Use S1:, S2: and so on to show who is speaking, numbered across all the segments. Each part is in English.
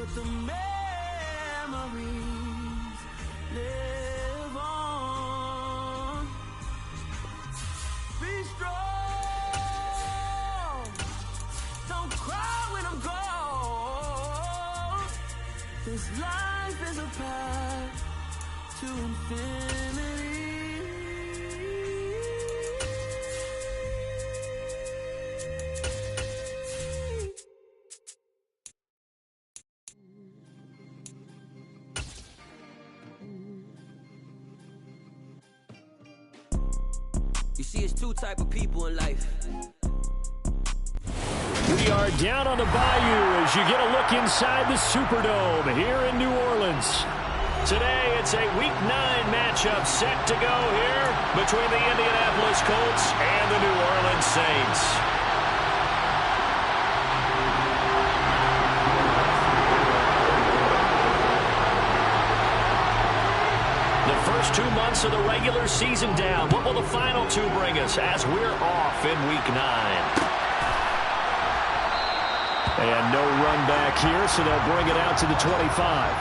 S1: but the memories live on. Be strong, don't cry when I'm gone. This life is a path to infinity. You see, it's two type of people in life.
S2: We are down on the bayou as you get a look inside the Superdome here in New Orleans. Today, it's a Week 9 matchup set to go here between the Indianapolis Colts and the New Orleans Saints. The first 2 months of the regular season down. What will the final two bring us as we're off in Week 9? And no run back here, so they'll bring it out to the 25.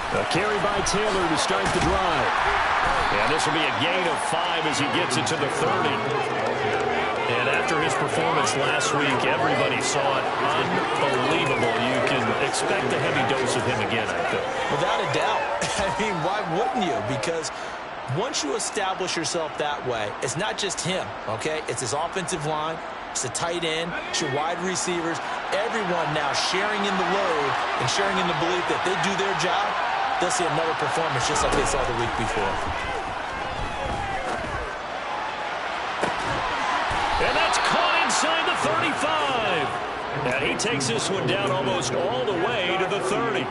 S2: A carry by Taylor to start the drive. And this will be a gain of 5 as he gets it to the 30. And after his performance last week, everybody saw it. Unbelievable. You can expect a heavy dose of him again, I think.
S3: Without a doubt. I mean, why wouldn't you? Because once you establish yourself that way, it's not just him, okay? It's his offensive line. It's the tight end. It's your wide receivers. Everyone now sharing in the load and sharing in the belief that they do their job. They'll see another performance just like they saw the week before.
S2: And that's caught inside the 35. And he takes this one down almost all the way to the 30.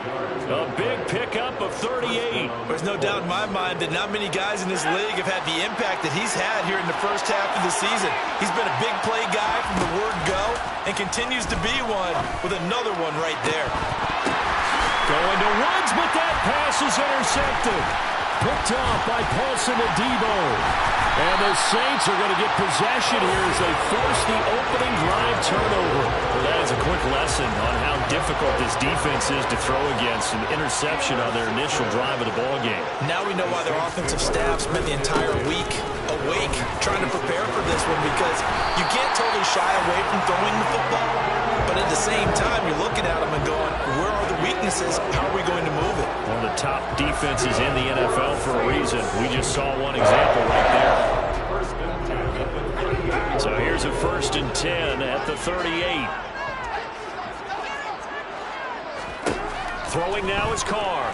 S2: A big pickup of 38.
S3: There's no doubt in my mind that not many guys in this league have had the impact that he's had here in the first half of the season. He's been a big play guy from the word go and continues to be one with another one right there.
S2: Going to Woods, but that pass is intercepted. Picked off by Paulson Adebo. And the Saints are going to get possession here as they force the opening drive turnover. Well, that is a quick lesson on how difficult this defense is to throw against an interception on their initial drive of the ballgame.
S3: Now we know why their offensive staff spent the entire week awake trying to prepare for this one, because you can't totally shy away from throwing the football. But at the same time, you're looking at them and going, where are the weaknesses? How are we going to move it?
S2: One of the top defenses in the NFL for a reason. We just saw one example right there. So here's a 1st and 10 at the 38. Throwing now is Carr.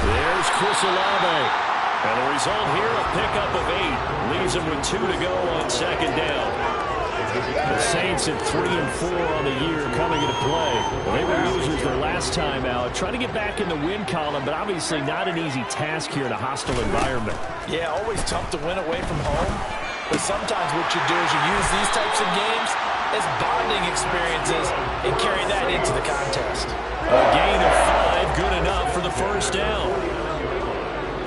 S2: There's Chris Olave. And the result here, a pickup of 8. Leaves him with 2 to go on 2nd down. Saints at 3-4 on the year coming into play. Well, they were losers their last time out. Trying to get back in the win column, but obviously not an easy task here in a hostile environment.
S3: Yeah, always tough to win away from home. But sometimes what you do is you use these types of games as bonding experiences and carry that into the contest.
S2: A gain of 5, good enough for the first down.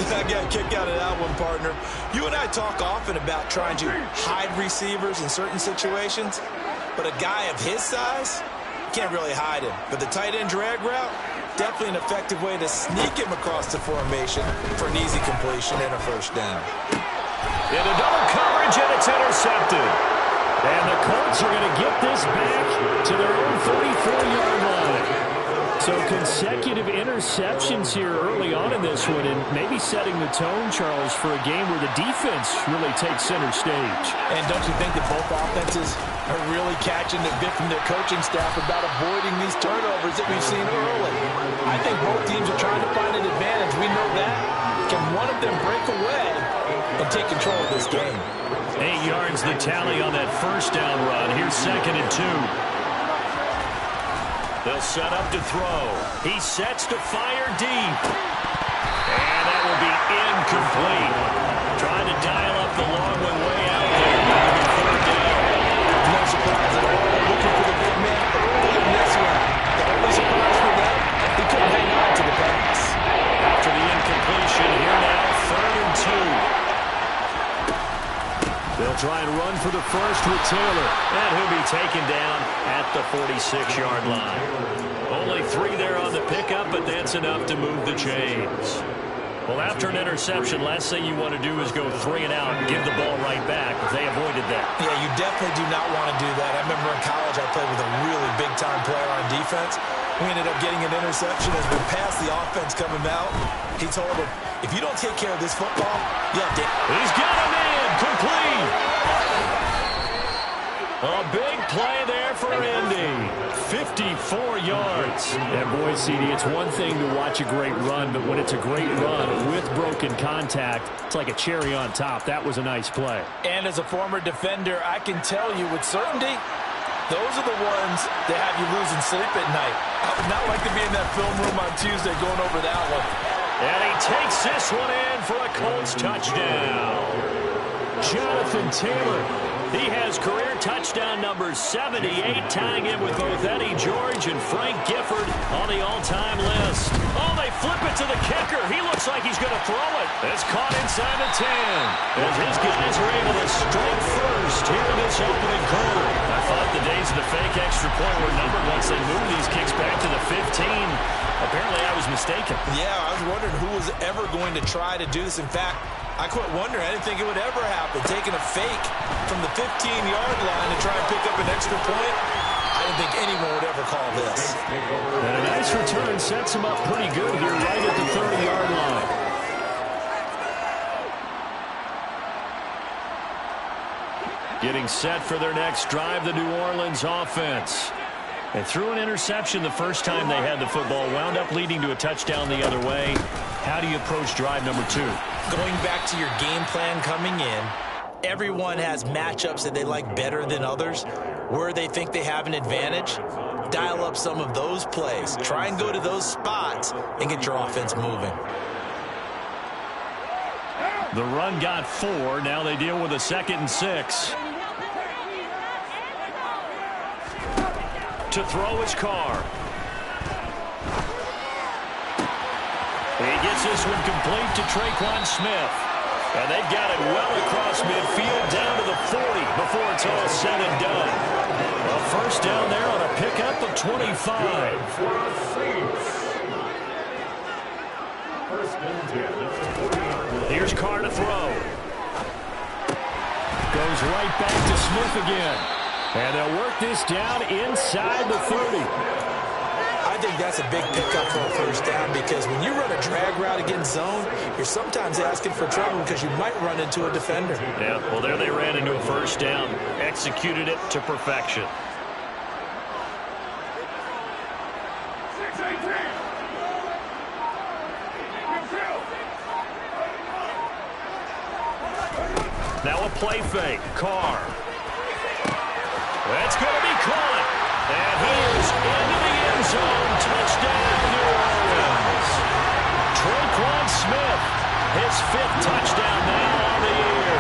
S3: I got a kick out of that one, partner. You and I talk often about trying to hide receivers in certain situations, but a guy of his size can't really hide him. But the tight end drag route, definitely an effective way to sneak him across the formation for an easy completion and a first down.
S2: Into double coverage, and it's intercepted. And the Colts are going to get this back to their own 44-yard line. So consecutive interceptions here early on in this one, and maybe setting the tone, Charles, for a game where the defense really takes center stage.
S3: And don't you think that both offenses are really catching the bit from their coaching staff about avoiding these turnovers that we've seen early? I think both teams are trying to find an advantage. We know that. Can one of them break away and take control of this game?
S2: 8 yards the tally on that first down run. Here's 2nd and 2. They'll set up to throw. He sets to fire deep. And that will be incomplete. Trying to dial up the long one way out there. Third down.
S3: No surprise at all. Looking for the big man early in this one. The only surprise for them, he couldn't hang on to the pass.
S2: After the incompletion, here now, 3rd and 2. They'll try and run for the first with Taylor. And he'll be taken down at the 46-yard line. Only 3 there on the pickup, but that's enough to move the chains. Well, after an interception, last thing you want to do is go 3 and out and give the ball right back. They avoided that.
S3: Yeah, you definitely do not want to do that. I remember in college I played with a really big-time player on defense. We ended up getting an interception as we passed the offense coming out. He told him, if you don't take care of this football, you'll get it.
S2: He's got him in. Complete. A big play there for Indy. 54 yards. And boy, CD, it's one thing to watch a great run, but when it's a great run with broken contact, it's like a cherry on top. That was a nice play.
S3: And as a former defender, I can tell you with certainty, those are the ones that have you losing sleep at night. I would not like to be in that film room on Tuesday going over that one.
S2: And he takes this one in for a Colts touchdown. Jonathan Taylor. He has career touchdown number 78, tying in with both Eddie George and Frank Gifford on the all-time list. Oh, they flip it to the kicker. He looks like he's going to throw it. It's caught inside the 10. As his guys are able to strike first here in this opening quarter. I thought the days of the fake extra point were numbered once they moved these kicks back to the 15. Apparently, I was mistaken.
S3: Yeah, I was wondering who was ever going to try to do this. In fact, I quit wondering. I didn't think it would ever happen. Taking a fake from the 15-yard line to try and pick up an extra point, I didn't think anyone would ever call this.
S2: And a nice return sets him up pretty good here right at the 30-yard line. Getting set for their next drive, the New Orleans offense. They threw an interception the first time they had the football, wound up leading to a touchdown the other way. How do you approach drive number 2?
S3: Going back to your game plan coming in, everyone has matchups that they like better than others. Where they think they have an advantage, dial up some of those plays. Try and go to those spots and get your offense moving.
S2: The run got 4. Now they deal with a 2nd and 6. To throw his car. He gets this one complete to Traquan Smith. And they've got it well across midfield down to the 40 before it's all said and done. A first down there on a pickup of 25. Here's Carr to throw. Goes right back to Smith again. And they'll work this down inside the 30.
S3: I think that's a big pickup for a first down because when you run a drag route against zone, you're sometimes asking for trouble because you might run into a defender.
S2: Yeah, well, there they ran into a first down. Executed it to perfection. Now a play fake. Carr. That's fifth touchdown now on the year.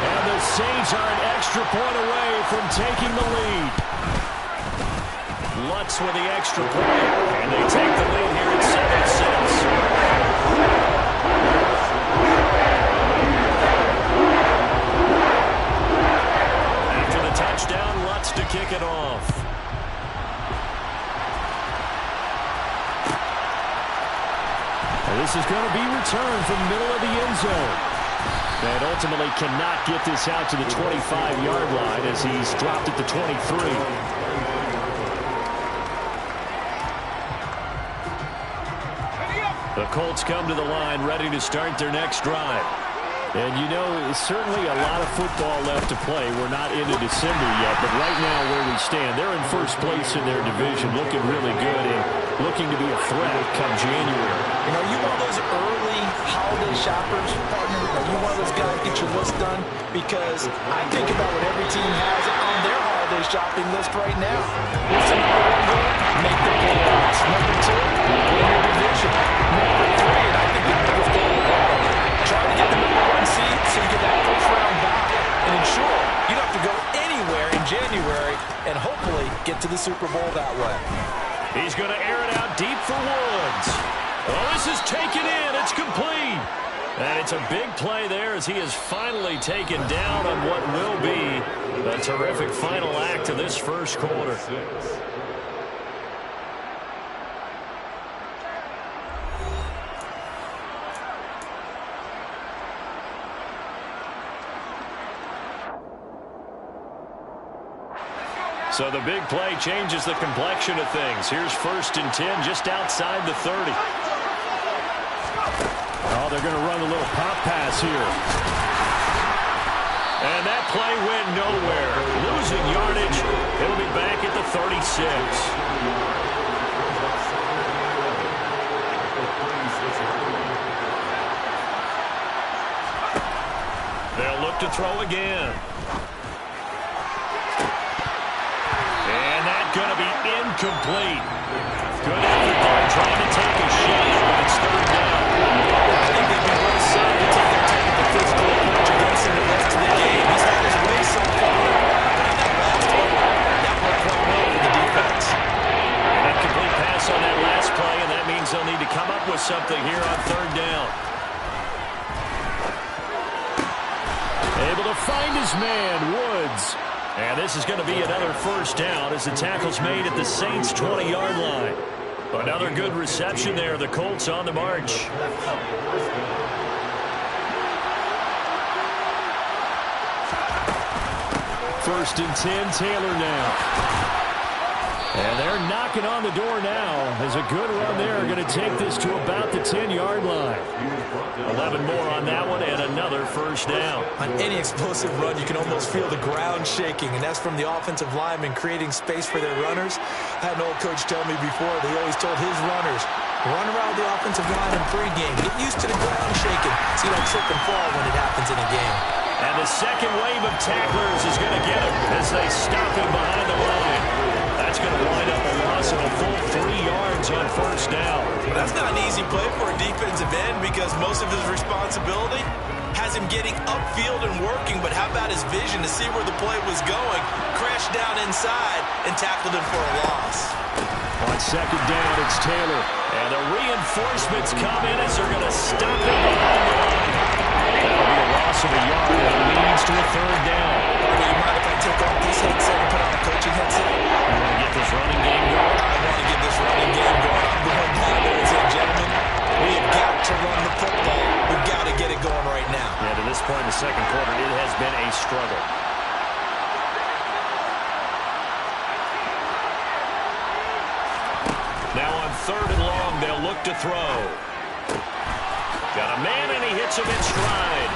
S2: And the Saints are an extra point away from taking the lead. Lutz with the extra point, and they take the lead here at 7-6. After the touchdown, Lutz to kick it off. And this is going to be returned from the middle of the end zone. And ultimately cannot get this out to the 25-yard line as he's dropped at the 23. The Colts come to the line ready to start their next drive. And you know, certainly a lot of football left to play. We're not into December yet, but right now where we stand, they're in first place in their division, looking really good and looking to be a threat come January.
S3: You know, you one of those early holiday shoppers, partner? Are you one of those guys get your list done? Because I think about what every team has on their holiday shopping list right now. What's the number one goal? Make the playoffs. Number two, win your division. Number three, and I think the biggest goal of all, try to get the number one seed so you get that first round bye and ensure you don't have to go anywhere in January and hopefully get to the Super Bowl that way.
S2: He's going to air it out deep for Woods. Oh, this is taken in. It's complete. And it's a big play there as he is finally taken down on what will be a terrific final act of this first quarter. So the big play changes the complexion of things. Here's 1st and 10 just outside the 30. Oh, they're going to run a little pop pass here. And that play went nowhere. Losing yardage. It'll be back at the 36. They'll look to throw again. And that's going to be incomplete. Good effort there trying to take a shot, but it's 3rd down.
S3: I think they've been well served to take their time with the physical approach against him the rest of the game. He's had his way so far, but in that last one, that worked quite well for the defense.
S2: An incomplete pass on that last play, and that means they'll need to come up with something here on 3rd down. Able to find his man, Woods. And this is going to be another 1st down as the tackle's made at the Saints' 20-yard line. Another good reception there. The Colts on the march. 1st and 10, Taylor now. And they're knocking on the door now as a good run there. Going to take this to about the 10-yard line. 11 more on that one and another 1st down.
S3: On any explosive run, you can almost feel the ground shaking, and that's from the offensive linemen creating space for their runners. I had an old coach tell me before, they always told his runners, run around the offensive line in pregame. Get used to the ground shaking so you don't trip and fall when it happens in a game.
S2: And the second wave of tacklers is going to get him as they stop him behind the line. That's going to wind up a loss of a full 3 yards on 1st down.
S3: That's not an easy play for a defensive end because most of his responsibility has him getting upfield and working, but how about his vision to see where the play was going, crashed down inside, and tackled him for a loss.
S2: On 2nd down, it's Taylor. And the reinforcements come in as they're going to stop him behind the line. That'll be a loss of a yard and it leads to a 3rd down.
S3: Do you mind if I take off this headset and put on a coaching headset?
S2: You want to get this running game going?
S3: I want to get this running game going. I'm going down, ladies and gentlemen. We have got to run the football. We've got to get it going right now.
S2: Yeah, to this point in the second quarter, it has been a struggle. Now on 3rd and long, they'll look to throw. Got a man, and he hits him in stride.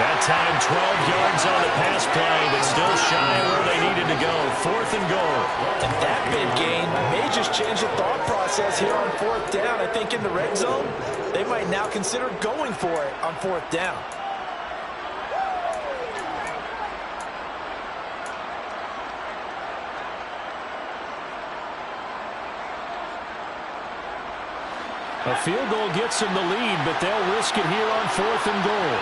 S2: That time, 12 yards on the pass play, but still shy of where they needed to go. 4th and goal.
S3: And that big gain may just change the thought process here on 4th down. I think in the red zone, they might now consider going for it on 4th down.
S2: A field goal gets them the lead, but they'll risk it here on 4th and goal.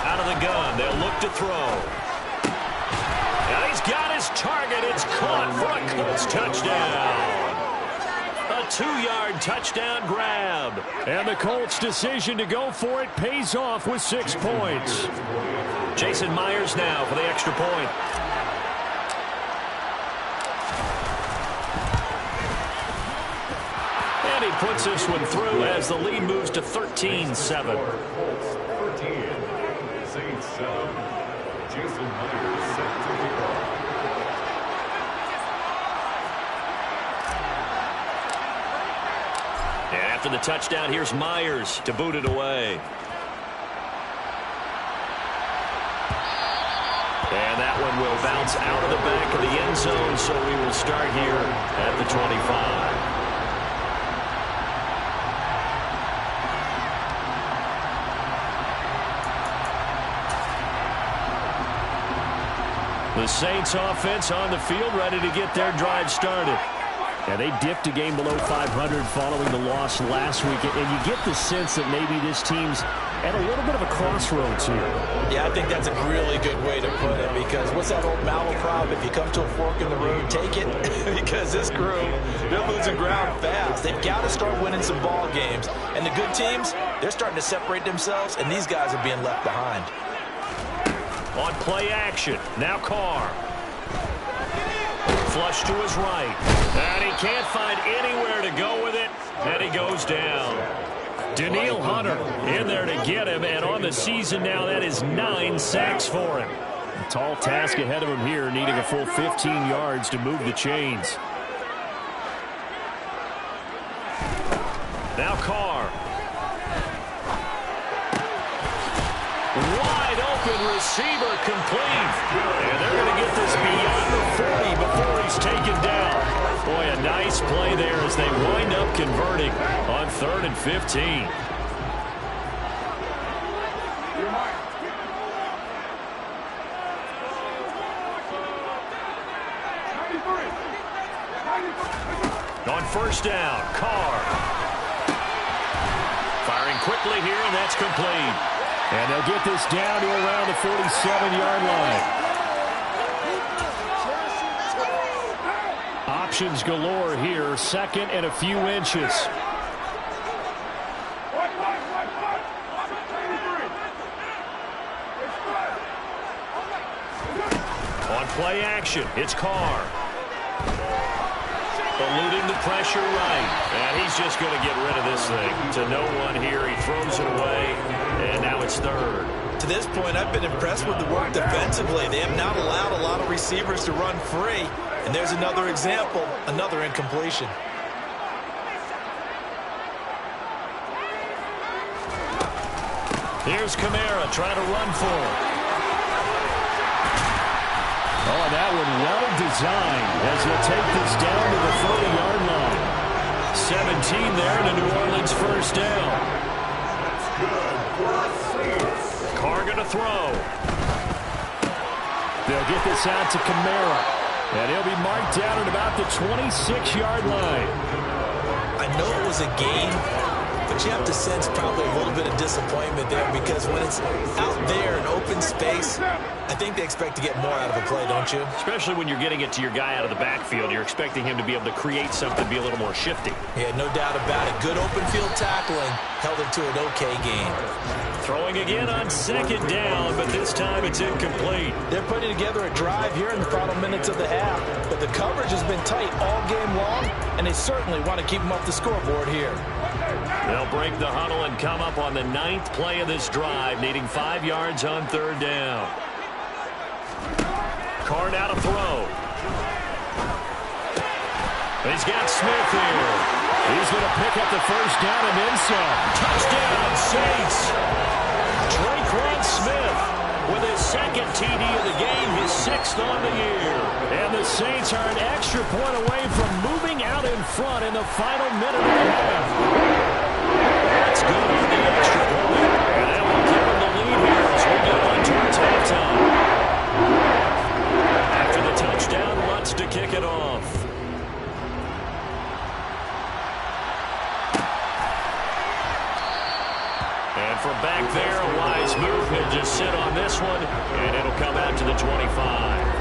S2: Out of the gun, they'll look to throw. And he's got his target. It's caught for a Colts touchdown. A 2-yard touchdown grab. And the Colts' decision to go for it pays off with 6 points. Jason Myers now for the extra point. And he puts this one through as the lead moves to 13-7.
S4: 13, Saints 7. Jason Myers set to kick off.
S2: And after the touchdown, here's Myers to boot it away. And that one will bounce out of the back of the end zone, so we will start here at the 25. The Saints offense on the field, ready to get their drive started. And they dipped a game below 500 following the loss last week. And you get the sense that maybe this team's at a little bit of a crossroads here.
S3: Yeah, I think that's a really good way to put it, because what's that old malaprop? If you come to a fork in the road, take it. Because this crew, they're losing ground fast. They've got to start winning some ball games. And the good teams, they're starting to separate themselves, and these guys are being left behind.
S2: On play action, now Carr. Flush to his right. And he can't find anywhere to go with it. And he goes down. Daniil Hunter in there to get him. And on the season now, that is 9 sacks for him. A tall task ahead of him here, needing a full 15 yards to move the chains. Now Carr. Wide open receiver complete. And they're going to get this beyond the 40 before he's taken down. Boy, a nice play there as they wind up converting on 3rd and 15. On 1st down, Carr. Firing quickly here, and that's complete. And they'll get this down to around the 47-yard line. Options galore here. 2nd and a few inches. On play action, it's Carr. Eluding the pressure right. And he's just going to get rid of this thing. To no one here. He throws it away. And now it's 3rd.
S3: To this point, I've been impressed with the work defensively. They have not allowed a lot of receivers to run free. And there's another example, another incompletion.
S2: Here's Kamara trying to run for it. Oh, that one well designed as he'll take this down to the 40-yard line. 17 there to New Orleans 1st down. Carr going to throw. They'll get this out to Kamara. And he'll be marked down at about the 26-yard line.
S3: I know it was a game, but you have to sense probably a little bit of disappointment there, because when it's out there in open space, I think they expect to get more out of a play, don't you?
S2: Especially when you're getting it to your guy out of the backfield. You're expecting him to be able to create something, be a little more shifty.
S3: Yeah, no doubt about it. Good open field tackling held it to an okay game.
S2: Throwing again on 2nd down, but this time it's incomplete.
S3: They're putting together a drive here in the final minutes of the half, but the coverage has been tight all game long, and they certainly want to keep them off the scoreboard here.
S2: They'll break the huddle and come up on the 9th play of this drive, needing 5 yards on 3rd down. Carr now to throw. He's got Smith here. He's going to pick up the 1st down and then some. Touchdown, Saints. Traquan Smith with his 2nd TD of the game, his 6th on the year. And the Saints are an extra point away from moving out in front in the final minute of the half. That's good on the extra point. And that will give them the lead here as we go on towards halftime. it off. And from back there, a wise move. He'll just sit on this one, and it'll come out to the 25.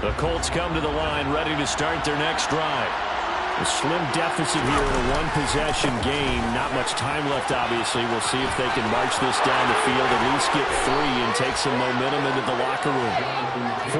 S2: The Colts come to the line, ready to start their next drive. A slim deficit here in a one-possession game. Not much time left, obviously. We'll see if they can march this down the field, at least get 3 and take some momentum into the locker room.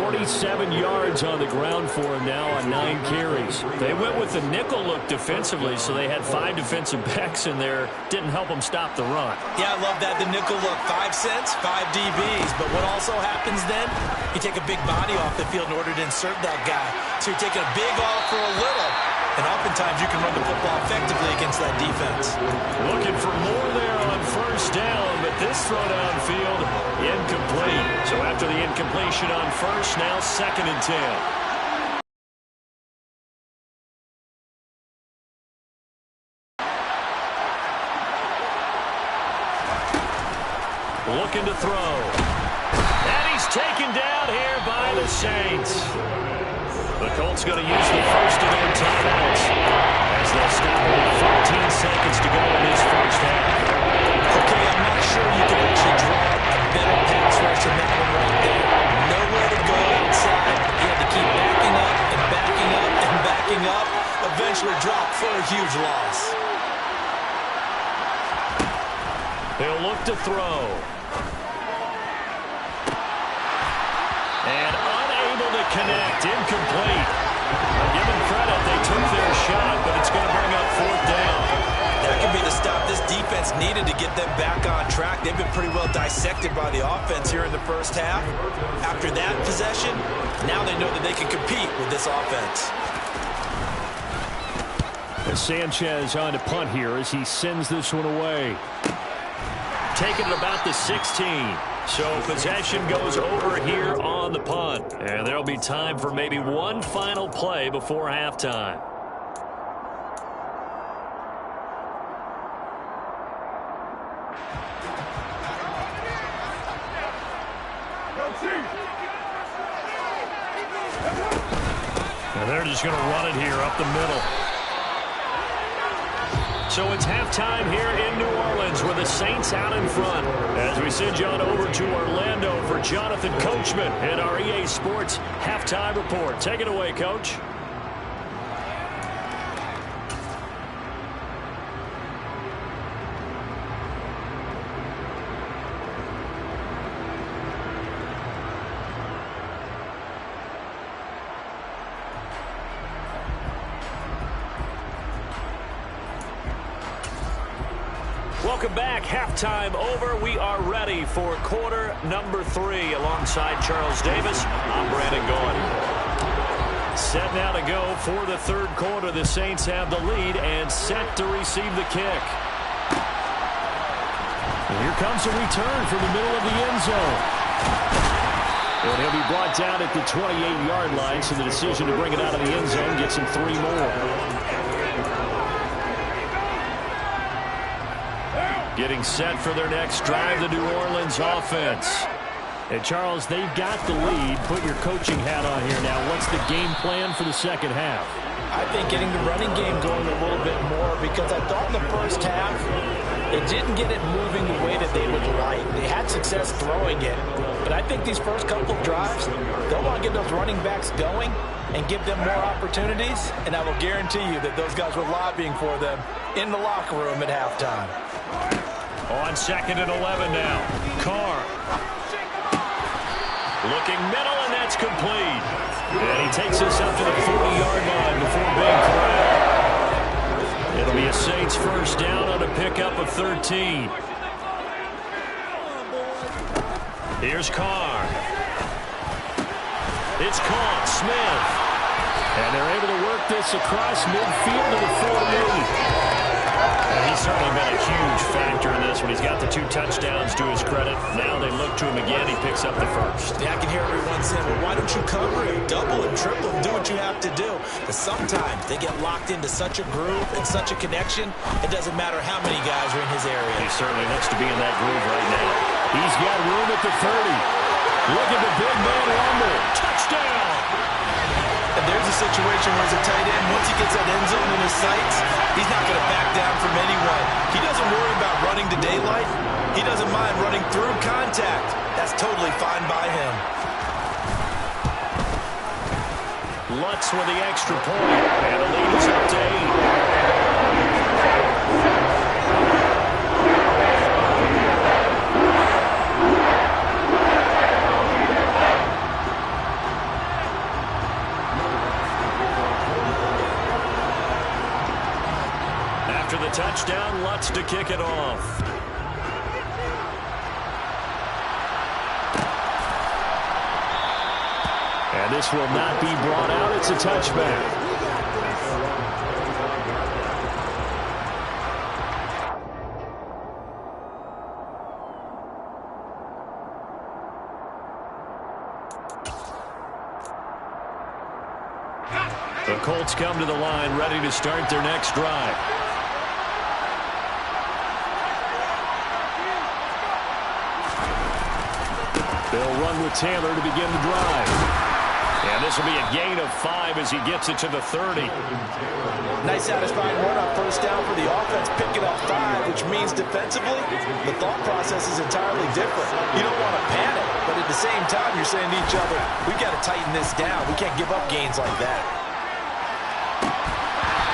S2: 47 yards on the ground for him now on 9 carries. They went with the nickel look defensively, so they had 5 defensive backs in there. Didn't help them stop the run.
S3: Yeah, I love that, the nickel look. 5 cents, 5 DBs. But what also happens then, you take a big body off the field in order to insert that guy. So you're taking a big off for a little. And oftentimes you can run the football effectively against that defense.
S2: Looking for more there on first down, but this throw downfield, incomplete. So after the incompletion on first, now 2nd and 10. Looking to throw. And he's taken down here by the Saints. The Colts going to use the first of their timeouts as they'll stop with 14 seconds to go in this first half.
S3: Okay, I'm not sure you can actually draw a better pass rush than that one right there. Nowhere to go outside. He had to keep backing up and backing up and backing up. Eventually dropped for a huge loss.
S2: He'll look to throw. And unable to connect, incomplete. I'll give them credit, they took their shot, but it's going to bring up 4th down.
S3: That could be the stop this defense needed to get them back on track. They've been pretty well dissected by the offense here in the first half. After that possession, now they know that they can compete with this offense.
S2: As Sanchez on to punt here as he sends this one away. Taking it about the 16. So possession goes over here on the punt. And there'll be time for maybe one final play before halftime. And they're just going to run it here up the middle. So it's halftime here in New Orleans with the Saints out in front. As we send you on over to Orlando for Jonathan Coachman and our EA Sports halftime report. Take it away, Coach. Welcome back. Halftime over. We are ready for quarter number 3. Alongside Charles Davis, I'm Brandon Gaudin. Set now to go for the 3rd quarter. The Saints have the lead and set to receive the kick. And here comes a return from the middle of the end zone. And he'll be brought down at the 28-yard line, so the decision to bring it out of the end zone gets him 3 more. Getting set for their next drive, the New Orleans offense. And, Charles, they've got the lead. Put your coaching hat on here now. What's the game plan for the second half?
S3: I think getting the running game going a little bit more, because I thought in the first half they didn't get it moving the way that they would like. They had success throwing it. But I think these first couple of drives, they'll want to get those running backs going and give them more opportunities. And I will guarantee you that those guys were lobbying for them in the locker room at halftime.
S2: On 2nd and 11 now. Carr. Looking middle, and that's complete. And he takes us up to the 40-yard line before being corralled. It'll be a Saints first down on a pickup of 13. Here's Carr. It's caught. Smith. And they're able to work this across midfield to the 48. he's certainly been a huge factor in this one. He's got the 2 touchdowns to his credit. Now they look to him again. He picks up the first.
S3: Yeah, I can hear everyone saying, well, why don't you cover him? Double him, triple him, do what you have to do. But sometimes they get locked into such a groove and such a connection, it doesn't matter how many guys are in his area.
S2: He certainly looks to be in that groove right now. He's got room at the 30. Look at the big man rumble. Touchdown!
S3: And there's a situation where as a tight end, once he gets that end zone in his sights, he's not going to back down from anyone. He doesn't worry about running to daylight. He doesn't mind running through contact. That's totally fine by him.
S2: Lutz with the extra point. And the lead is up to 8. After the touchdown, Lutz to kick it off. And this will not be brought out. It's a touchback. The Colts come to the line, ready to start their next drive. They'll run with Taylor to begin the drive. And this will be a gain of 5 as he gets it to the 30.
S3: Nice satisfying run on first down for the offense, picking up 5, which means defensively, the thought process is entirely different. You don't want to panic, but at the same time, you're saying to each other, we've got to tighten this down. We can't give up gains like that.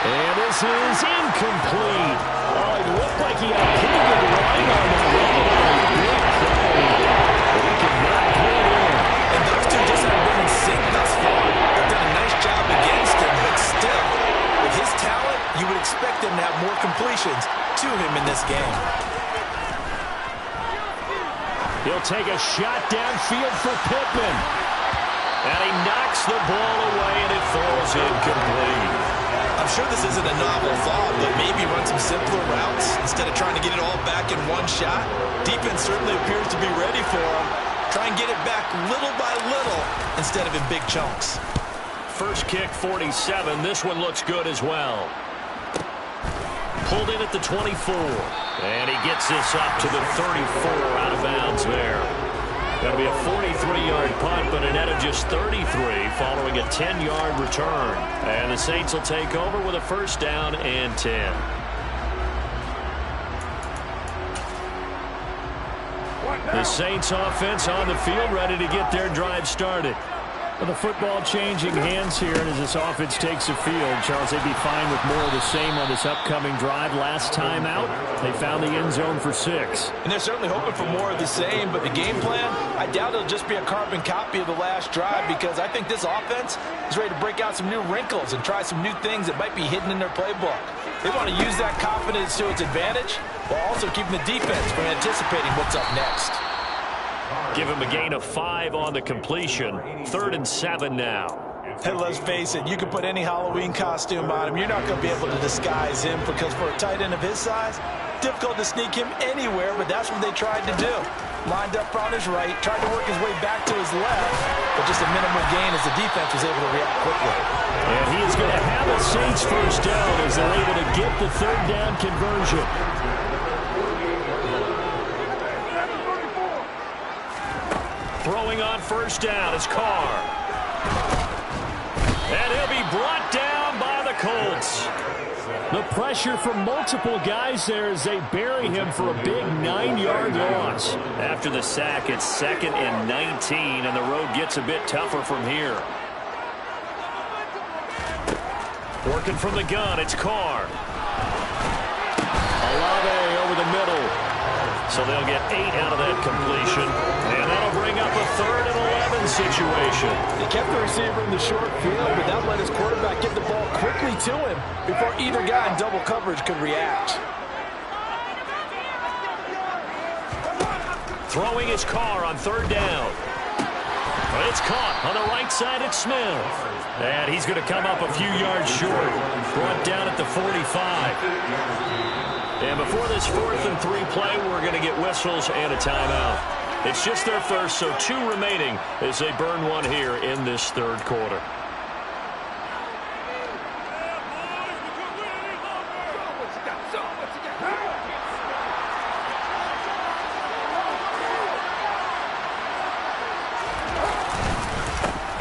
S2: And this is incomplete. Oh, it looked like he had a pretty good line on that run. Big play. But he could not pull it in.
S3: And those two just haven't been in sync thus far. They've done a nice job against him, but still, with his talent, you would expect them to have more completions to him in this game.
S2: He'll take a shot downfield for Pittman. And he knocks the ball away, and it falls incomplete.
S3: I'm sure this isn't a novel thought, but maybe run some simpler routes instead of trying to get it all back in one shot. Defense certainly appears to be ready for him. Try and get it back little by little instead of in big chunks.
S2: First kick, 47. This one looks good as well. Pulled in at the 24. And he gets this up to the 34, out of bounds there. That'll be a 43-yard punt, but a net of just 33 following a 10-yard return. And the Saints will take over with a first down and 10. The Saints offense on the field, ready to get their drive started. Well, the football changing hands here, and as this offense takes the field, Charles, they'd be fine with more of the same on this upcoming drive. Last time out, they found the end zone for 6.
S3: And they're certainly hoping for more of the same, but the game plan, I doubt it'll just be a carbon copy of the last drive, because I think this offense is ready to break out some new wrinkles and try some new things that might be hidden in their playbook. They want to use that confidence to its advantage, while also keeping the defense from anticipating what's up next.
S2: Give him a gain of 5 on the completion. 3rd and 7 now.
S3: And let's face it, you can put any Halloween costume on him. You're not going to be able to disguise him, because for a tight end of his size, difficult to sneak him anywhere, but that's what they tried to do. Lined up on his right, tried to work his way back to his left, but just a minimal gain as the defense was able to react quickly.
S2: And he is going to have a Saints first down as they're able to get the 3rd down conversion. Throwing on first down is Carr. And he'll be brought down by the Colts. The pressure from multiple guys there as they bury him for a big 9-yard loss. After the sack, it's 2nd and 19, and the road gets a bit tougher from here. Working from the gun, it's Carr. Olave over the middle. So they'll get 8 out of that completion. And that'll bring up a 3rd and 11 situation.
S3: He kept the receiver in the short field, but that let his quarterback get the ball quickly to him before either guy in double coverage could react.
S2: Throwing his Carr on 3rd down. But it's caught on the right side. It's Smith. And he's going to come up a few yards short. Brought down at the 45. And before this 4th and 3 play, we're going to get whistles and a timeout. It's just their first, so 2 remaining as they burn one here in this 3rd quarter.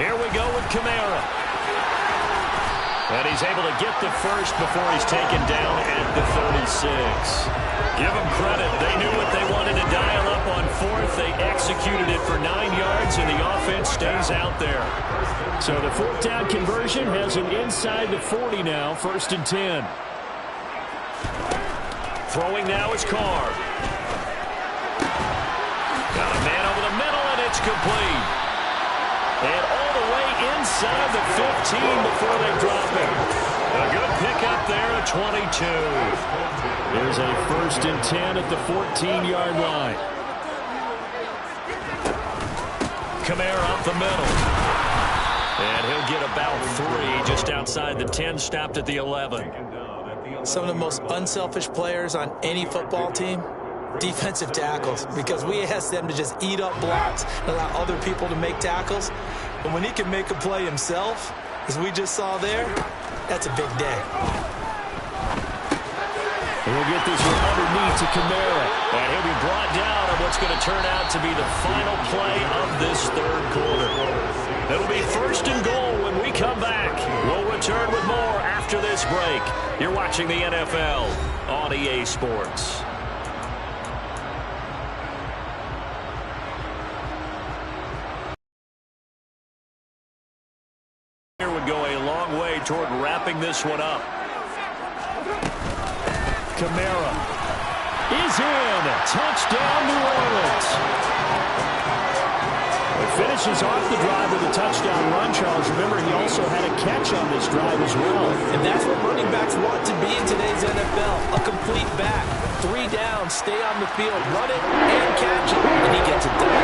S2: Here we go with Kamara. And he's able to get the first before he's taken down at the 36. Give them credit. They knew what they wanted to dial up on 4th. They executed it for 9 yards, and the offense stays out there. So the 4th down conversion has an inside the 40 now, 1st and 10. Throwing now is Carr. Got a man over the middle, and it's complete. And all the way inside the 15 before they drop him. A good pickup there at 22. There's a 1st and 10 at the 14-yard line. Kamara up the middle. And he'll get about 3 just outside the 10, stopped at the 11.
S3: Some of the most unselfish players on any football team, defensive tackles, because we ask them to just eat up blocks and allow other people to make tackles. But when he can make a play himself, as we just saw there, that's a big day.
S2: We'll get this one underneath to Kamara. And he'll be brought down on what's going to turn out to be the final play of this 3rd quarter. It'll be 1st and goal when we come back. We'll return with more after this break. You're watching the NFL on EA Sports. Would go a long way toward wrapping this one up. Kamara is in. Touchdown, New Orleans. It finishes off the drive with a touchdown run, Charles. Remember, he also had a catch on this drive as well.
S3: And that's what running backs want to be in today's NFL. A complete back. 3 down, stay on the field, run it, and catch it. And he gets it done.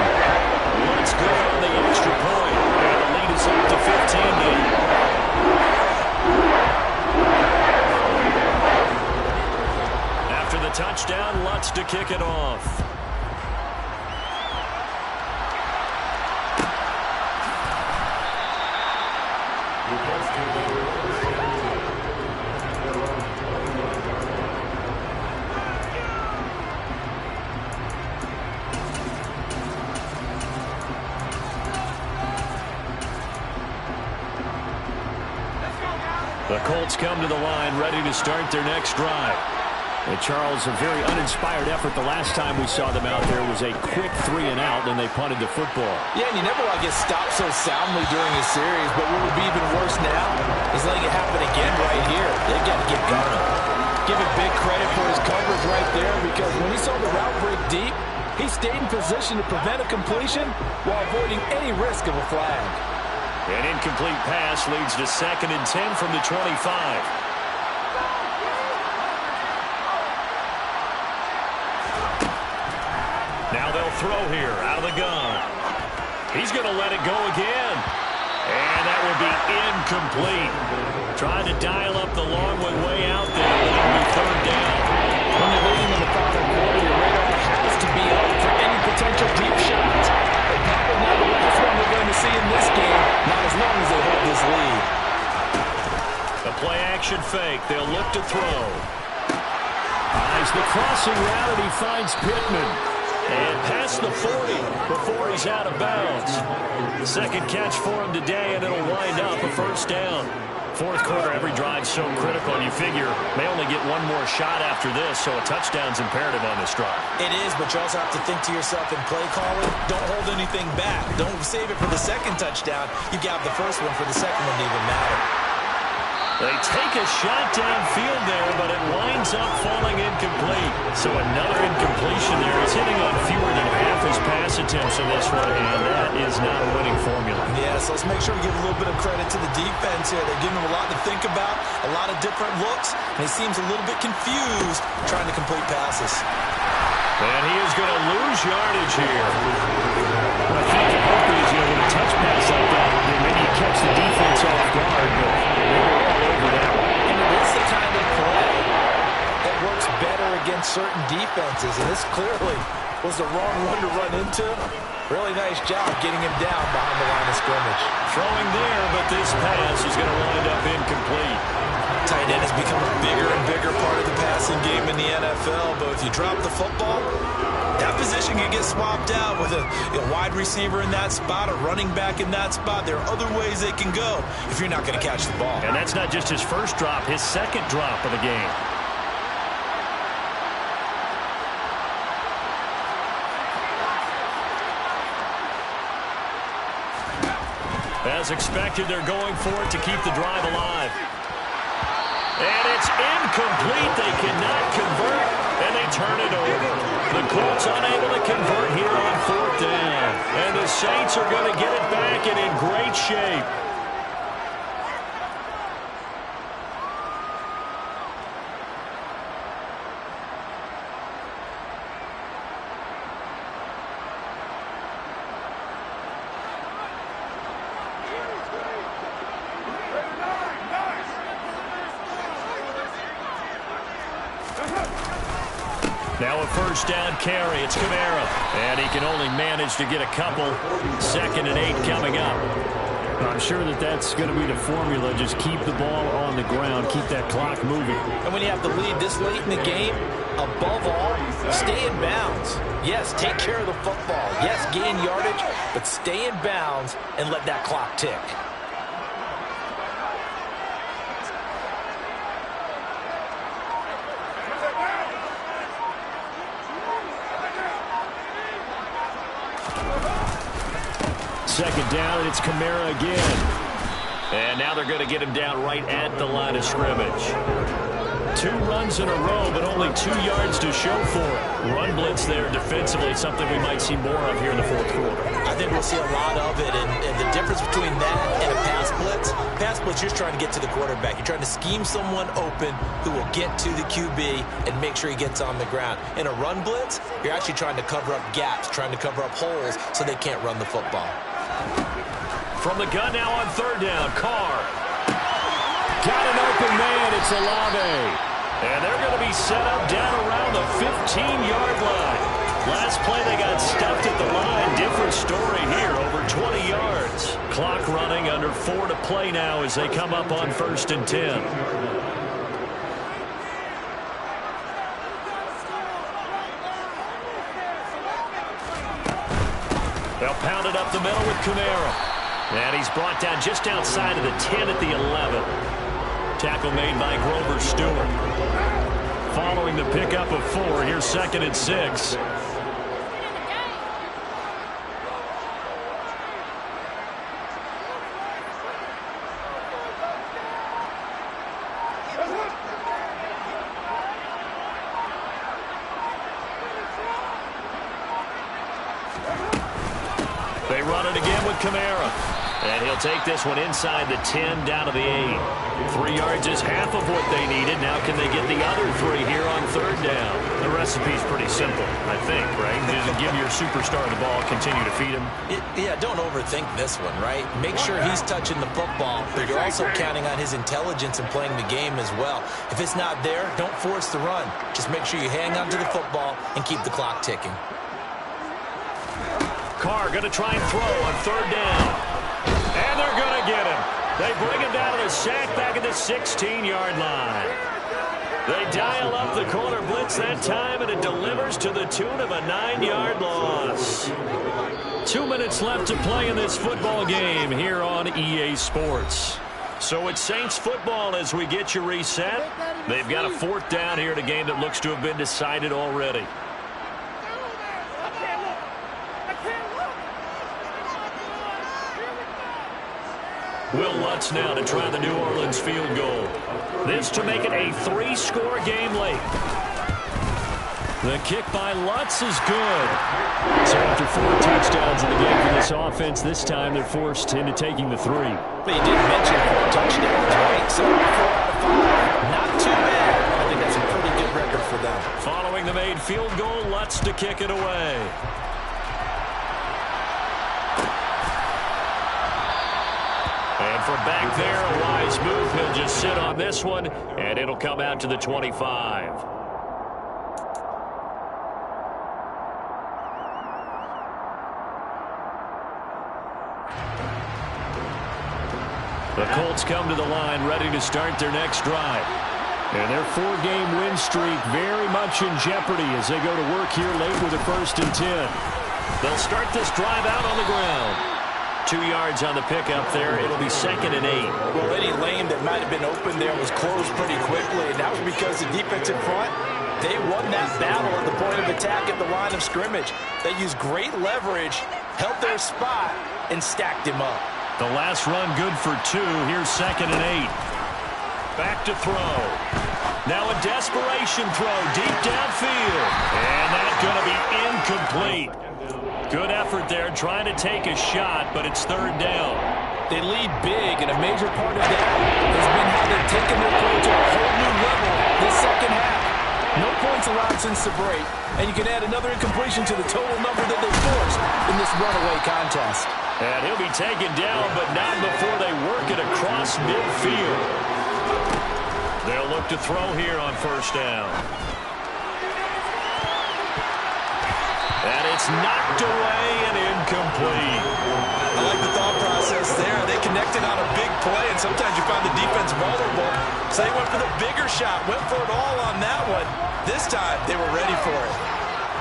S2: Let's go on the extra point. And the lead is up to 15 now. After the touchdown, Lutz to kick it off. The Colts come to the line, ready to start their next drive. And Charles, a very uninspired effort the last time we saw them out there was a quick 3 and out, and they punted the football.
S3: Yeah, and you never want to get stopped so soundly during a series, but what would be even worse now is letting it happen again right here. They've got to get going. Give him big credit for his coverage right there, because when he saw the route break deep, he stayed in position to prevent a completion while avoiding any risk of a flag.
S2: An incomplete pass leads to 2nd and 10 from the 25. Now they'll throw here out of the gun. He's going to let it go again. And that will be incomplete. Trying to dial up the long one way out there, but it'll be 3rd down.
S3: When you're leading in the final quarter, your radar has to be up for any potential deep shots. And probably not the last one we're going to see in this game, not as long as they hold this lead.
S2: A play-action fake. They'll look to throw. Eyes the crossing route, and he finds Pittman. And past the 40 before he's out of bounds. Second catch for him today, and it'll wind up a 1st down. 4th quarter, every drive so critical, and you figure may only get one more shot after this, so a touchdown's imperative on this drive.
S3: It is, but you also have to think to yourself in play calling, don't hold anything back. Don't save it for the 2nd touchdown. You got the 1st one for the 2nd one to even matter.
S2: They take a shot downfield there, but it winds up falling incomplete. So another incompletion there. He's hitting on fewer than half his pass attempts in this one, and that is not a winning formula.
S3: Yeah, so let's make sure we give a little bit of credit to the defense here. They're giving him a lot to think about, a lot of different looks, and he seems a little bit confused trying to complete passes.
S2: And he is going to lose yardage here. Well, I think the hope is, with a touch pass like that, maybe you catch the defense off guard, but they were all over that one.
S3: And it is the kind of play that works better against certain defenses, and this clearly was the wrong one to run into. Really nice job getting him down behind the line of scrimmage.
S2: Throwing there, but this pass is going to wind up incomplete.
S3: Tight end has become a bigger and bigger part of the passing game in the NFL, but if you drop the football, that position can get swapped out with a wide receiver in that spot, a running back in that spot. There are other ways they can go if you're not going to catch the ball.
S2: And that's not just his first drop, his second drop of the game. As expected, they're going for it to keep the drive alive. And it's incomplete. They cannot convert, and they turn it over. The Colts unable to convert here on fourth down. And the Saints are going to get it back and in great shape. Now a first down carry. It's Kamara. And he can only manage to get a couple. 2nd and 8 coming up. I'm sure that that's going to be the formula. Just keep the ball on the ground. Keep that clock moving.
S3: And when you have the lead this late in the game, above all, stay in bounds. Yes, take care of the football. Yes, gain yardage, but stay in bounds and let that clock tick.
S2: Second down, and it's Kamara again. And now they're going to get him down right at the line of scrimmage. 2 runs in a row, but only 2 yards to show for it. Run blitz there defensively, something we might see more of here in the fourth quarter.
S3: I think we'll see a lot of it, and the difference between that and a pass blitz, you're trying to get to the quarterback. You're trying to scheme someone open who will get to the QB and make sure he gets on the ground. In a run blitz, you're actually trying to cover up gaps, trying to cover up holes so they can't run the football.
S2: From the gun now on third down, Carr. Got an open man, it's Olave. And they're going to be set up down around the 15-yard line. Last play they got stuffed at the line. Different story here, over 20 yards. Clock running, under 4 to play now as they come up on 1st and 10. They'll pound it up the middle with Kamara. And he's brought down just outside of the 10 at the 11. Tackle made by Grover Stewart. Following the pickup of 4, here's 2nd and 6. They run it again with Kamara. And he'll take this one inside the 10 down to the 8. 3 yards is half of what they needed. Now can they get the other 3 here on third down? The recipe's pretty simple, I think, right? Just give your superstar the ball, continue to feed him.
S3: Yeah, don't overthink this one, right? Make sure he's touching the football, but you're also counting on his intelligence and playing the game as well. If it's not there, don't force the run. Just make sure you hang on to the football and keep the clock ticking.
S2: Carr going to try and throw on third down. And they're going to get him. They bring him down to the sack back at the 16-yard line. They dial up the corner blitz that time, and it delivers to the tune of a 9-yard loss. 2 minutes left to play in this football game here on EA Sports. So it's Saints football as we get you reset. They've got a 4th down here in a game that looks to have been decided already. Will Lutz now to try the New Orleans field goal. This to make it a 3-score game late. The kick by Lutz is good. So after 4 touchdowns in the game for this offense, this time they're forced into taking the 3.
S3: But you did mention 4 touchdowns, right? So 4 out of 5, not too bad. I think that's a pretty good record for them.
S2: Following the made field goal, Lutz to kick it away. And from back there, a wise move. He'll just sit on this one, and it'll come out to the 25. The Colts come to the line ready to start their next drive. And their 4-game win streak very much in jeopardy as they go to work here late with a 1st and 10. They'll start this drive out on the ground. 2 yards on the pickup there. It'll be 2nd and 8.
S3: Well, any lane that might have been open there was closed pretty quickly, and that was because the defensive front, they won that battle at the point of attack at the line of scrimmage. They used great leverage, held their spot, and stacked him up.
S2: The last run good for 2. Here's 2nd and 8. Back to throw. Now a desperation throw deep downfield. And that's going to be incomplete. Good effort there trying to take a shot, but it's 3rd down.
S3: They lead big, and a major part of that has been how they've taken their play to a whole new level this second half. No points allowed since the break, and you can add another incompletion to the total number that they forced in this runaway contest.
S2: And he'll be taken down, but not before they work it across midfield. They'll look to throw here on 1st down. And it's knocked away and incomplete.
S3: I like the thought process there. They connected on a big play, and sometimes you find the defense vulnerable. So they went for the bigger shot, went for it all on that one. This time, they were ready for it.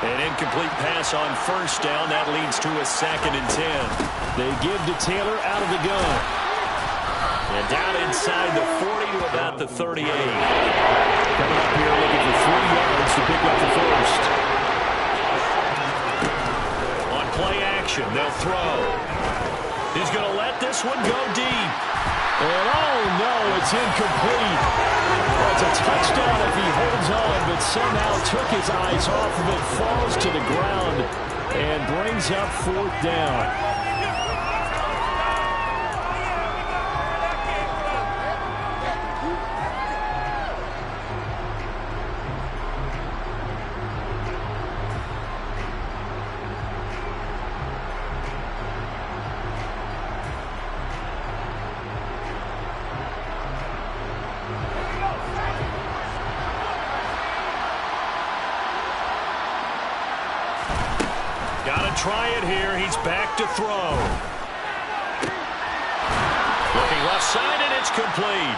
S2: An incomplete pass on 1st down. That leads to a 2nd and 10. They give to Taylor out of the gun. And down inside the 40 to about the 38. Coming up here looking for 3 yards to pick up the 1st. On play action, they'll throw. He's going to let this one go deep. And oh no, it's incomplete. Well, it's a touchdown if he holds on, but somehow took his eyes off of it, falls to the ground, and brings up 4th down. Try it here. He's back to throw. Looking left side, and it's complete.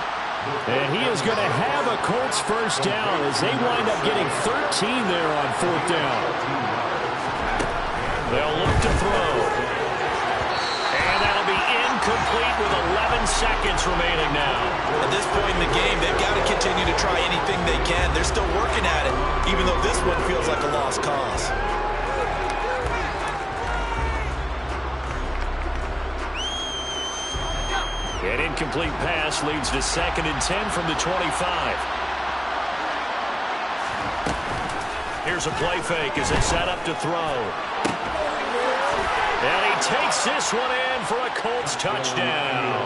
S2: And he is going to have a Colts 1st down as they wind up getting 13 there on 4th down. They'll look to throw. And that'll be incomplete with 11 seconds remaining now.
S3: At this point in the game, they've got to continue to try anything they can. They're still working at it, even though this one feels like a lost cause.
S2: An incomplete pass leads to 2nd and 10 from the 25. Here's a play fake as they set up to throw. And he takes this one in for a Colts touchdown.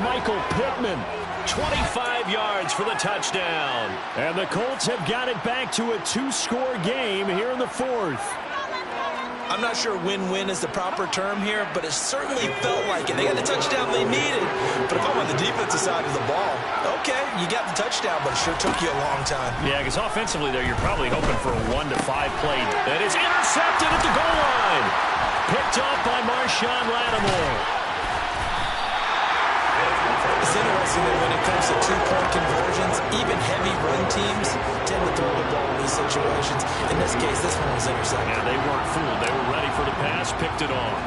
S2: Michael Pittman, 25 yards for the touchdown. And the Colts have got it back to a 2-score game here in the 4th.
S3: I'm not sure win-win is the proper term here, but it certainly felt like it. They got the touchdown they needed. But if I'm on the defensive side of the ball, okay, you got the touchdown, but it sure took you a long time.
S2: Yeah, because offensively there, you're probably hoping for a 1-5 play. And it's intercepted at the goal line. Picked up by Marshawn Lattimore.
S3: It's interesting that when it comes to 2-point conversions, even heavy run teams tend to throw the ball in these situations. In this case, this one was intercepted.
S2: Yeah, they weren't fooled. They were ready for the pass, picked it off.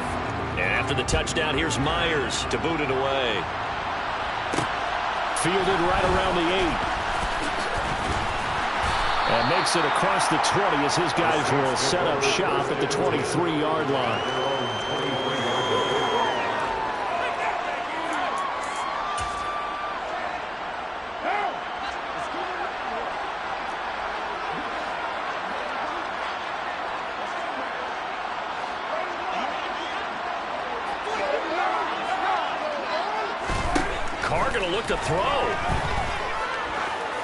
S2: And after the touchdown, here's Myers to boot it away. Fielded right around the 8. And makes it across the 20 as his guys will set up shop at the 23-yard line. Carr going to look to throw.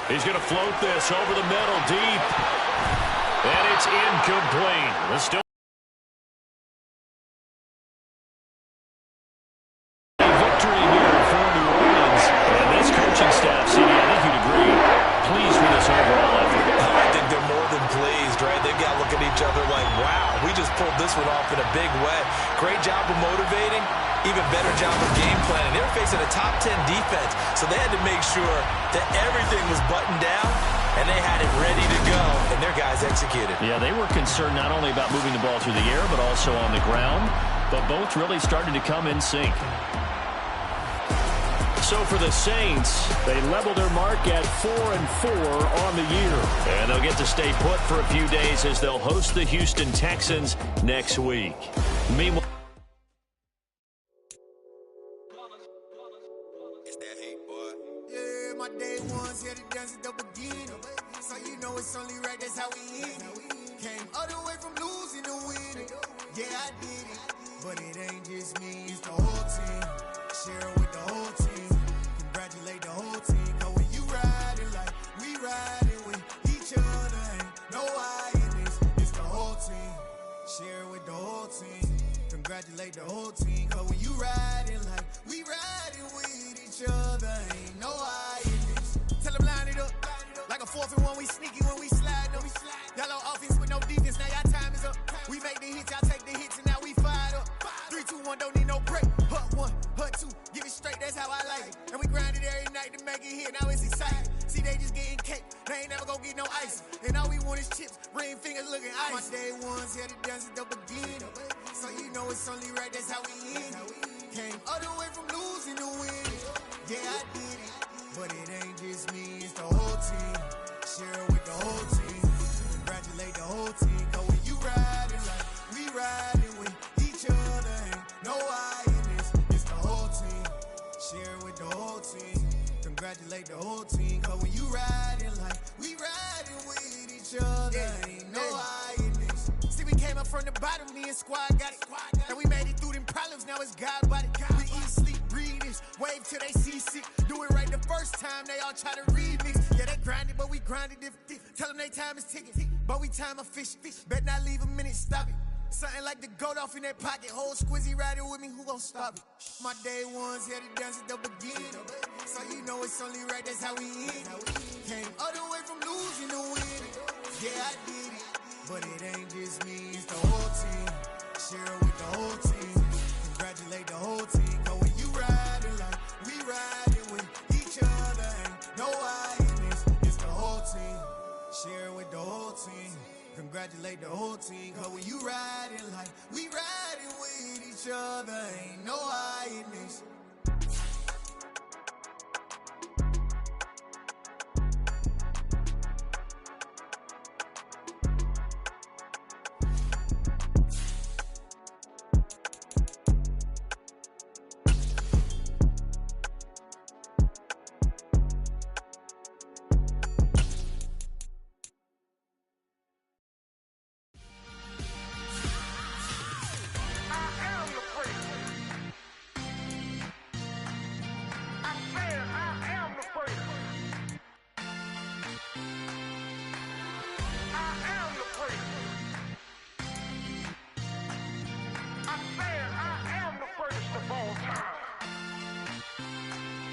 S2: He's going to float this over the middle deep. And it's incomplete. It's still a victory here for New Orleans. And this coaching staff, CD, I think you'd agree, pleased with this overall effort.
S3: I think they're more than pleased, right? They've got to look at each other like, wow, we just pulled this one off in a big way. Great job of motivating. Even better job of game planning. They were facing a top 10 defense, so they had to make sure that everything was buttoned down, and they had it ready to go, and their guys executed.
S2: Yeah, they were concerned not only about moving the ball through the air, but also on the ground, but both really started to come in sync. So for the Saints, they level their mark at 4-4 on the year. And they'll get to stay put for a few days as they'll host the Houston Texans next week. Meanwhile,
S5: my day ones here to dance at the beginning. So you know it's only right, that's how we end it. Came all the way from losing to winning. Yeah, I did it. But it ain't just me, it's the whole team. Share it with the whole team. Congratulate the whole team. Cause when you riding like we riding with each other, ain't no I in this. It's the whole team. Share it with the whole team. Congratulate the whole team. Cause when you riding like we riding with each other, ain't no I in this. Tell them line it up. Like a 4th and 1, we sneaky when we slide. No, we slide. Y'all on offense with no defense, now y'all time is up. We make the hits, y'all take the hits, and now we fired up. 3, 2, 1, don't need no break. Hut 1, hut 2, give it straight, that's how I like it. And we grind it every night to make it here, now it's exciting. See, they just getting cake, they ain't never gonna get no ice. And all we want is chips, ring fingers looking ice. My day ones here to dance at the beginning. So you know it's only right, that's how we end it. Came all the way from losing to winning. Yeah, I did it. But it ain't just me, it's the whole team. Share it with the whole team. Congratulate the whole team. Cause when you riding like we riding with each other, ain't no I in this. It's the whole team. Share it with the whole team. Congratulate the whole team. Cause when you riding like we riding with each other, ain't no I in this. See, we came up from the bottom, me and squad got it. And we made it through them problems, now it's God body. We eat, sleep, breathe this, wave till they see sick. Do it right the first time, they all try to remix. Yeah, they grinded, but we grinded different. Tell them they time is ticking, but we time a fish. Bet not leave a minute, stop it. Something like the goat off in that pocket. Whole squizzy riding with me, who gon' stop it? My day ones here to dance at the beginning. So you know it's only right, that's how we end it. Came all the way from losing to winning. Yeah, I did it. But it ain't just me, it's the whole team. Share it with the whole team. Congratulate the whole team. Cause when you riding like we riding with each other, ain't no I in this. It's the whole team. Share it with the whole team. Congratulate the whole team. Cause when you riding like we riding with each other, ain't no I in this.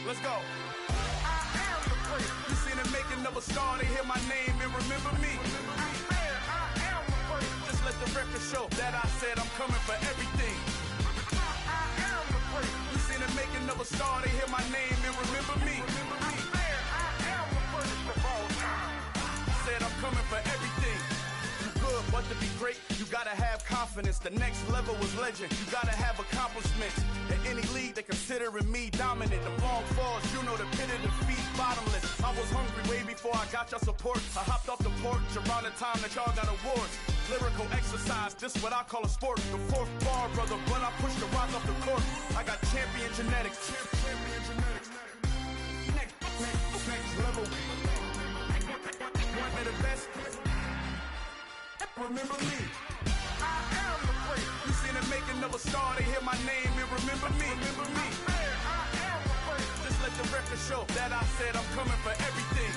S6: Let's go. You seen the making of a star, they hear my name and remember me. Just let the record show that I said I'm coming for everything. You seen the making of a star, they hear my name and remember me. Said I'm coming for everything. You good, but to be great, you gotta have confidence. The next level was legend. You gotta have accomplishments. In any league, they considering me dominant. The long falls, you know the pit of defeat, bottomless. I was hungry way before I got your support. I hopped off the porch around the time that y'all got awards. Lyrical exercise, this what I call a sport. The 4th bar, brother, when I push the rock off the court. I got champion genetics. Champion genetics. Next level. One of the best. Remember me. I am the great. You seen the making of a star, they hear my name and remember me. Remember me. I am the great. Just let the record show that I said I'm coming for everything.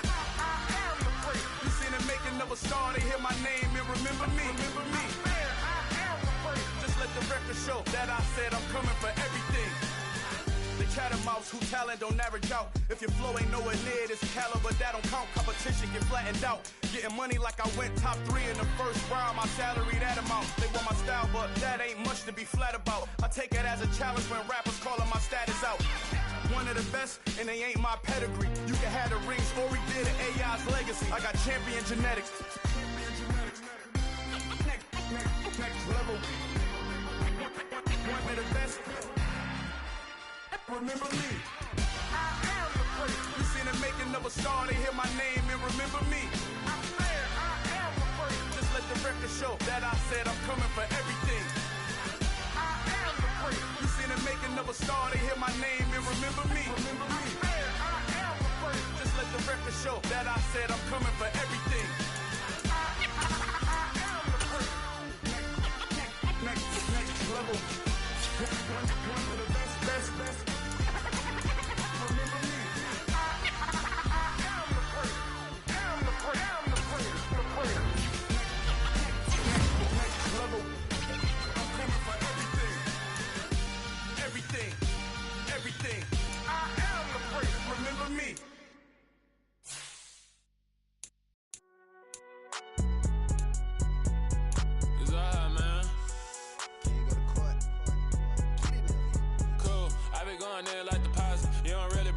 S6: I am the great. You seen the making of a star, they hear my name and remember me. Remember me. I am the great. Just let the record show that I said I'm coming for everything. They chattermouths who talent don't average out. If your flow ain't nowhere near this caliber, that don't count. Competition get flattened out. Getting money like I went top 3 in the first round. My salary that amount. They want my style, but that ain't much to be flat about. I take it as a challenge when rappers calling my status out. One of the best, and they ain't my pedigree. You can have the rings, or we did an AI's legacy. I got champion genetics. Next level. One of the best. Remember me. I am the place. You seen the making of a star, they hear my name and remember me. I am the place. Just let the record show that I said I'm coming for everything. I am the place. You seen the making of a star, they hear my name and remember me. Remember me. I am the place. Just let the record show that I said I'm coming for everything. I am the place. Next level. One of the best. Remember me. I am the place. Am the place. Next level. I'm coming for everything. I am the place. Remember me.
S7: It's alright, man. Cool. I been going there like deposit. You don't really